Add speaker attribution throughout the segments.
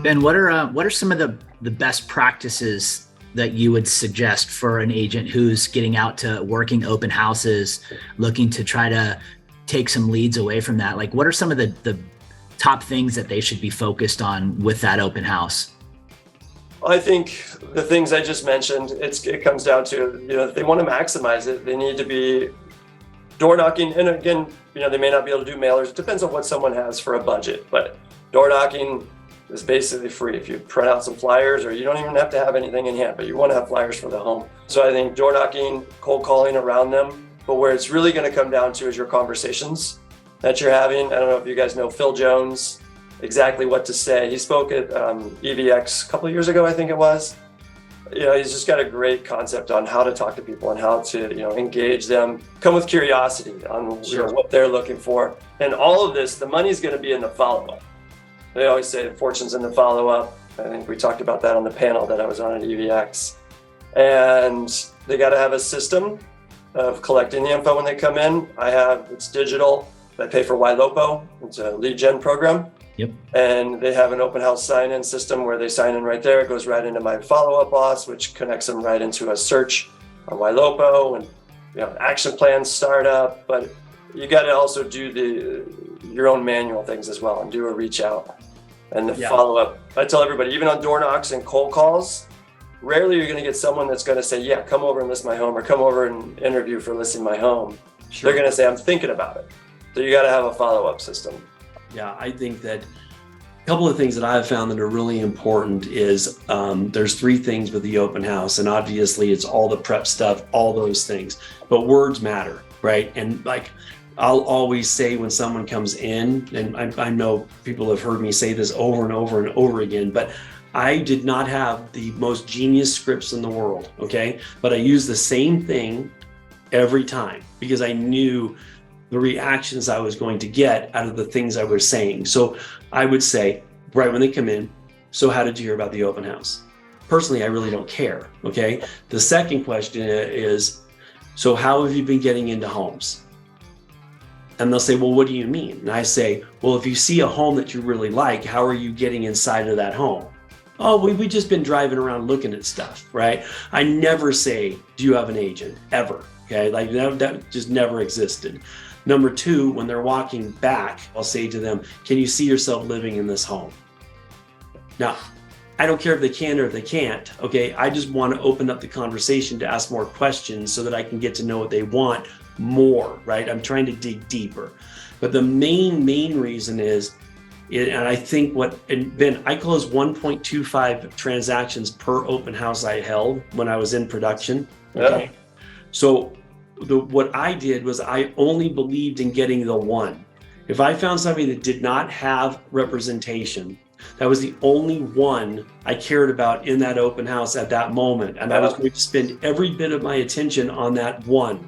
Speaker 1: Ben, what are some of the best practices that you would suggest for an agent who's getting out to working open houses, looking to try to take some leads away from that? Like, what are some of the top things that they should be focused on with that open house?
Speaker 2: I think the things I just mentioned, it comes down to, if they want to maximize it, they need to be door knocking. And again, they may not be able to do mailers. It depends on what someone has for a budget, but door knocking is basically free. If you print out some flyers, or you don't even have to have anything in hand, but you want to have flyers for the home. So I think door knocking, cold calling around them, but where it's really going to come down to is your conversations that you're having. I don't know if you guys know Phil Jones, exactly what to say. He spoke at EVX a couple of years ago, I think it was. He's just got a great concept on how to talk to people and how to, engage them, come with curiosity on what they're looking for. And all of this, the money's going to be in the follow-up. They always say the fortune's in the follow-up. I think we talked about that on the panel that I was on at EVX. And they got to have a system of collecting the info when they come in. It's digital. I pay for YLOPO. It's a lead gen program.
Speaker 1: Yep.
Speaker 2: And they have an open house sign-in system where they sign in right there. It goes right into my follow-up boss, which connects them right into a search on YLOPO, and action plans start up. But you got to also do your own manual things as well, and do a reach out and the follow-up. I tell everybody, even on door knocks and cold calls, rarely you're going to get someone that's going to say, yeah, come over and list my home, or come over and interview for listing my home. Sure. They're going to say, I'm thinking about it. So you got to have a follow-up system.
Speaker 3: Yeah, I think that a couple of things that I've found that are really important is there's three things with the open house, and obviously it's all the prep stuff, all those things, but words matter, right? And like, I'll always say when someone comes in, and I know people have heard me say this over and over and over again, but I did not have the most genius scripts in the world, okay? But I used the same thing every time because I knew the reactions I was going to get out of the things I was saying. So I would say, right when they come in, so how did you hear about the open house? Personally, I really don't care, okay? The second question is, so how have you been getting into homes? And they'll say, well, what do you mean? And I say, well, if you see a home that you really like, how are you getting inside of that home? Oh, we've just been driving around looking at stuff, right? I never say, do you have an agent? Ever, okay? Like that just never existed. Number two, when they're walking back, I'll say to them, can you see yourself living in this home? Now, I don't care if they can or if they can't, okay? I just want to open up the conversation to ask more questions so that I can get to know what they want more, right? I'm trying to dig deeper. But the main reason is, and I think Ben, I closed 1.25 transactions per open house I held when I was in production. Okay. Yeah. So what I did was I only believed in getting the one. If I found somebody that did not have representation, that was the only one I cared about in that open house at that moment. And I was going to spend every bit of my attention on that one.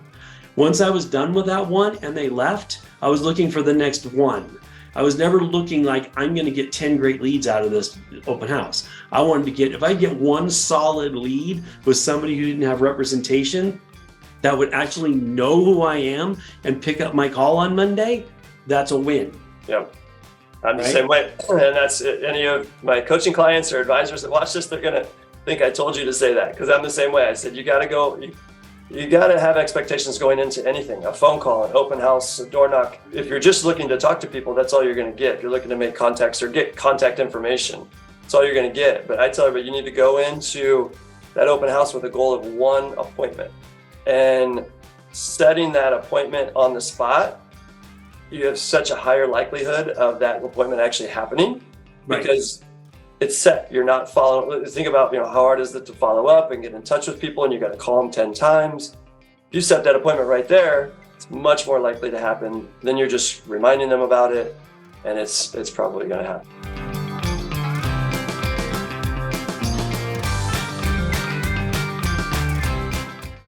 Speaker 3: Once I was done with that one and they left, I was looking for the next one. I was never looking like I'm going to get 10 great leads out of this open house. I wanted to get, if I get one solid lead with somebody who didn't have representation, that would actually know who I am and pick up my call on Monday, that's a win.
Speaker 2: Yeah, I'm the same way. And that's any of my coaching clients or advisors that watch this, they're gonna think I told you to say that, because I'm the same way. I said, you gotta go, you gotta have expectations going into anything, a phone call, an open house, a door knock. If you're just looking to talk to people, that's all you're gonna get. If you're looking to make contacts or get contact information, that's all you're gonna get. But I tell everybody, you need to go into that open house with a goal of one appointment. And setting that appointment on the spot, you have such a higher likelihood of that appointment actually happening, because it's set. You're not following. Think about, how hard is it to follow up and get in touch with people, and you got to call them 10 times. If you set that appointment right there, it's much more likely to happen than you're just reminding them about it, and it's probably going to happen.